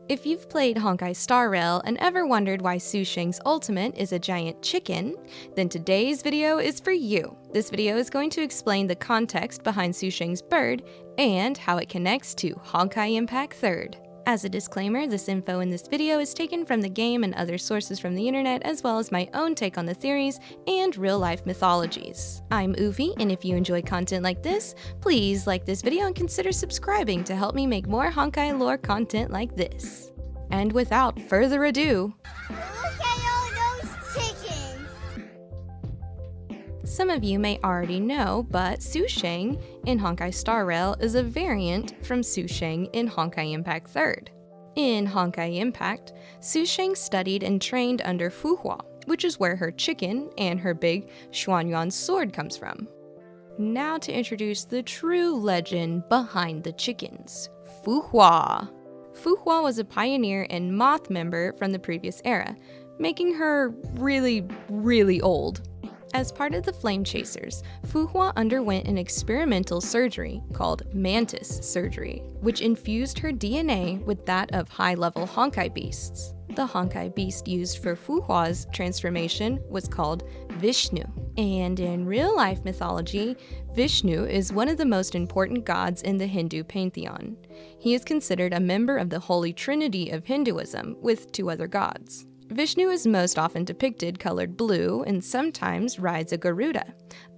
If you've played Honkai Star Rail and ever wondered why Sushang's ultimate is a giant chicken, then today's video is for you. This video is going to explain the context behind Sushang's bird and how it connects to Honkai Impact 3rd. As a disclaimer, this info in this video is taken from the game and other sources from the internet, as well as my own take on the theories and real-life mythologies. I'm Oofie, and if you enjoy content like this, please like this video and consider subscribing to help me make more Honkai lore content like this. And without further ado, Look at all those chickens! some of you may already know, but Sushang in Honkai Star Rail is a variant from Sushang in Honkai Impact 3rd. In Honkai Impact, Sushang studied and trained under Fu Hua, which is where her chicken and her big Xuanyuan sword comes from. Now to introduce the true legend behind the chickens, Fu Hua. Fu Hua was a pioneer and moth member from the previous era, making her really old. As part of the Flame Chasers, Fu Hua underwent an experimental surgery called mantis surgery, which infused her DNA with that of high-level Honkai beasts. The Honkai beast used for Fu Hua's transformation was called Vishnu. And in real-life mythology, Vishnu is one of the most important gods in the Hindu pantheon. He is considered a member of the Holy Trinity of Hinduism with two other gods. Vishnu is most often depicted colored blue and sometimes rides a Garuda,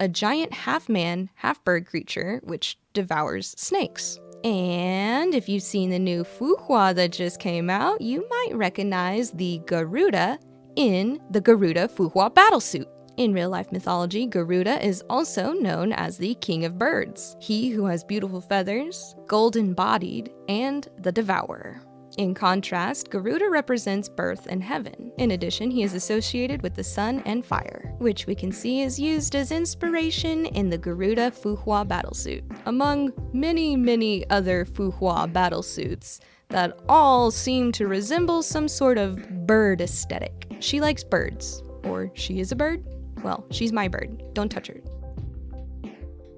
a giant half-man, half-bird creature which devours snakes. And if you've seen the new Fu Hua that just came out, you might recognize the Garuda in the Garuda Fu Hua battlesuit. In real-life mythology, Garuda is also known as the king of birds, he who has beautiful feathers, golden-bodied, and the devourer. In contrast, Garuda represents birth and heaven. In addition, he is associated with the sun and fire, which we can see is used as inspiration in the Garuda Fu Hua battlesuit, among many other Fu Hua battlesuits that all seem to resemble some sort of bird aesthetic. She likes birds. Or she is a bird? Well, she's my bird. Don't touch her.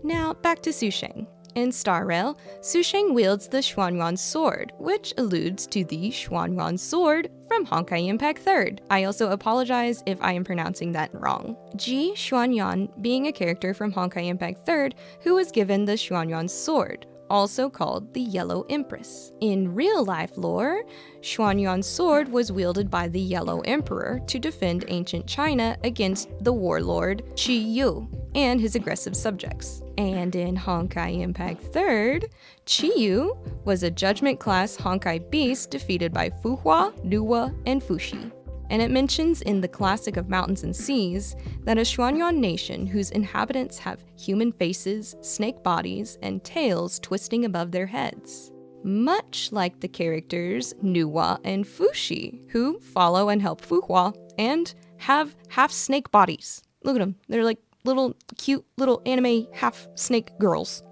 Now, back to Sushang. In Star Rail, Sushang wields the Xuanyuan sword, which alludes to the Xuanyuan sword from Honkai Impact 3rd. I also apologize if I am pronouncing that wrong. Ji Xuanyuan being a character from Honkai Impact 3rd who was given the Xuanyuan sword, also called the Yellow Empress. In real-life lore, Xuanyuan's sword was wielded by the Yellow Emperor to defend ancient China against the warlord Qi Yu and his aggressive subjects. And in Honkai Impact 3rd, Qi Yu was a judgment-class Honkai beast defeated by Fu Hua, Nuwa, and Fushi. And it mentions in the Classic of Mountains and Seas that a Xuanyuan nation whose inhabitants have human faces, snake bodies, and tails twisting above their heads. Much like the characters Nuwa and Fushi, who follow and help Fu Hua and have half-snake bodies. Look at them, they're like little cute little anime half-snake girls.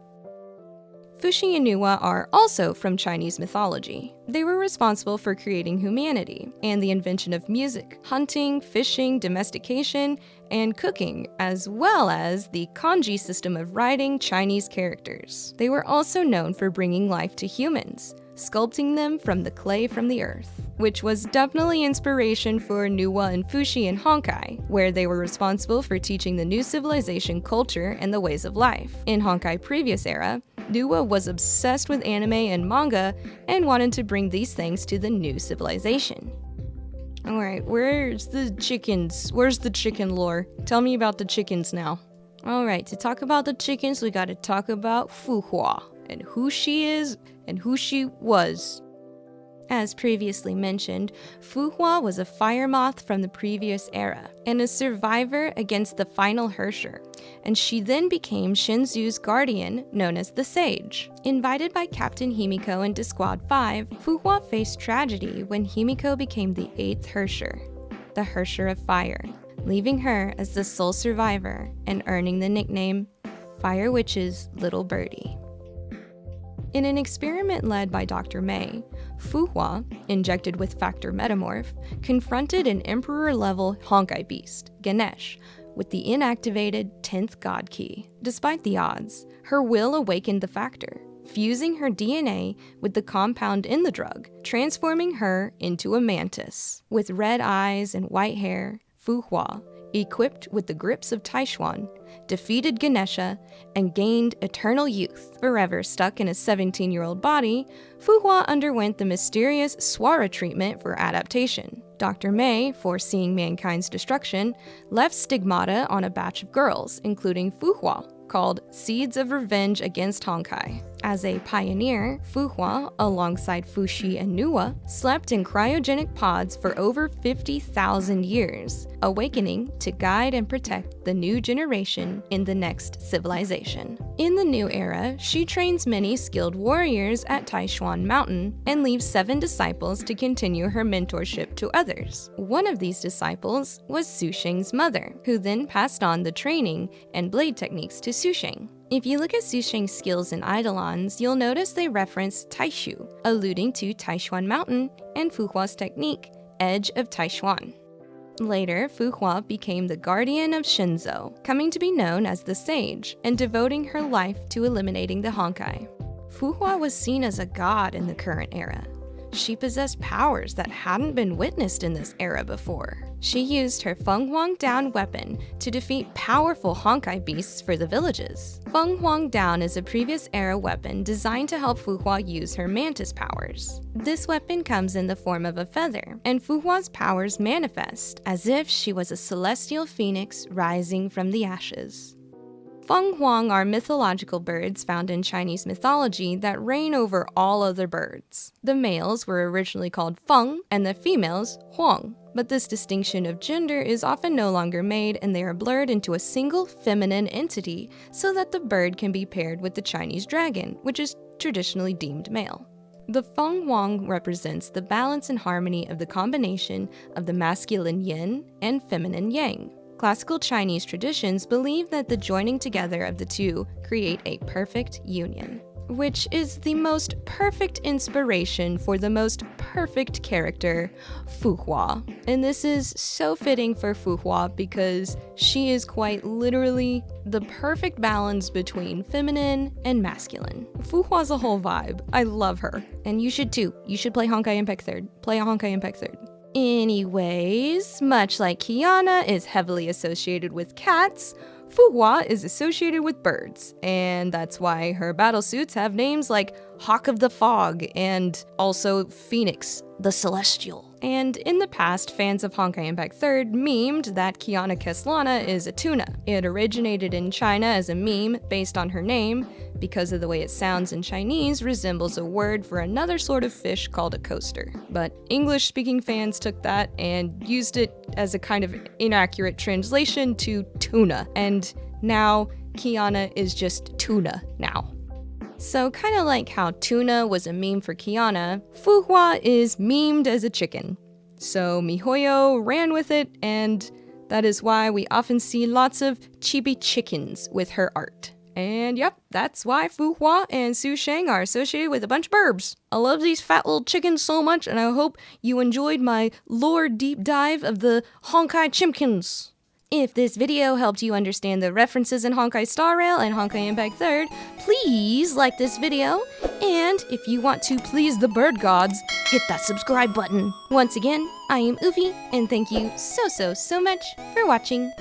Fushi and Nuwa are also from Chinese mythology. They were responsible for creating humanity and the invention of music, hunting, fishing, domestication, and cooking, as well as the kanji system of writing Chinese characters. They were also known for bringing life to humans, sculpting them from the clay from the earth, which was definitely inspiration for Nuwa and Fushi in Honkai, where they were responsible for teaching the new civilization culture and the ways of life. In Honkai previous era, Nuwa was obsessed with anime and manga and wanted to bring these things to the new civilization. Alright, where's the chickens? Where's the chicken lore? Tell me about the chickens now. Alright, to talk about the chickens, we gotta talk about Fu Hua, and who she is, and who she was. As previously mentioned, Fu Hua was a fire moth from the previous era, and a survivor against the final Herrscher, and she then became Shinzu's guardian, known as the Sage. Invited by Captain Himiko into Squad 5, Fu Hua faced tragedy when Himiko became the 8th Herrscher, the Herrscher of Fire, leaving her as the sole survivor and earning the nickname Fire Witch's Little Birdie. In an experiment led by Dr. May, Fu Hua, injected with Factor Metamorph, confronted an Emperor-level Honkai beast, Ganesh, with the inactivated 10th God Key. Despite the odds, her will awakened the Factor, fusing her DNA with the compound in the drug, transforming her into a mantis. With red eyes and white hair, Fu Hua, equipped with the grips of Taishuan, defeated Ganesha, and gained eternal youth. Forever stuck in a 17-year-old body, Fu Hua underwent the mysterious Swara treatment for adaptation. Dr. Mei, foreseeing mankind's destruction, left stigmata on a batch of girls, including Fu Hua, called Seeds of Revenge Against Honkai. As a pioneer, Fu Hua, alongside Fuxi and Nuwa, slept in cryogenic pods for over 50,000 years, awakening to guide and protect the new generation in the next civilization. In the new era, she trains many skilled warriors at Taishuan Mountain and leaves 7 disciples to continue her mentorship to others. One of these disciples was Sushang's mother, who then passed on the training and blade techniques to Sushang. If you look at Sushang's skills in Eidolons, you'll notice they reference Taishu, alluding to Taishuan Mountain, and Fu Hua's technique, Edge of Taishuan. Later, Fu Hua became the guardian of Shinzo, coming to be known as the Sage, and devoting her life to eliminating the Honkai. Fu Hua was seen as a god in the current era. She possessed powers that hadn't been witnessed in this era before. She used her Feng Huang Down weapon to defeat powerful Honkai beasts for the villages. Feng Huang Down is a previous era weapon designed to help Fu Hua use her mantis powers. This weapon comes in the form of a feather, and Fu Hua's powers manifest as if she was a celestial phoenix rising from the ashes. Feng Huang are mythological birds found in Chinese mythology that reign over all other birds. The males were originally called Feng and the females Huang, but this distinction of gender is often no longer made and they are blurred into a single feminine entity so that the bird can be paired with the Chinese dragon, which is traditionally deemed male. The Feng Huang represents the balance and harmony of the combination of the masculine yin and feminine yang. Classical Chinese traditions believe that the joining together of the two create a perfect union, which is the most perfect inspiration for the most perfect character, Fu Hua. And this is so fitting for Fu Hua because she is quite literally the perfect balance between feminine and masculine. Fu Hua's a whole vibe. I love her. And you should too. You should play Honkai Impact 3rd. Play a Honkai Impact 3rd. Anyways, much like Kiana is heavily associated with cats, Fu Hua is associated with birds, and that's why her battle suits have names like Hawk of the Fog and also Phoenix, the Celestial. And in the past, fans of Honkai Impact 3rd memed that Kiana Keslana is a tuna. It originated in China as a meme based on her name, because of the way it sounds in Chinese resembles a word for another sort of fish called a coaster. But English-speaking fans took that and used it as a kind of inaccurate translation to tuna, and now Kiana is just tuna now. So kind of like how tuna was a meme for Kiana, Fu Hua is memed as a chicken. So MiHoYo ran with it, and that is why we often see lots of chibi chickens with her art. And yep, that's why Fu Hua and Sushang are associated with a bunch of burbs. I love these fat little chickens so much, and I hope you enjoyed my lore deep dive of the Honkai Chimkins. If this video helped you understand the references in Honkai Star Rail and Honkai Impact 3rd, please like this video, and if you want to please the bird gods, hit that subscribe button. Once again, I am Oofie, and thank you so much for watching.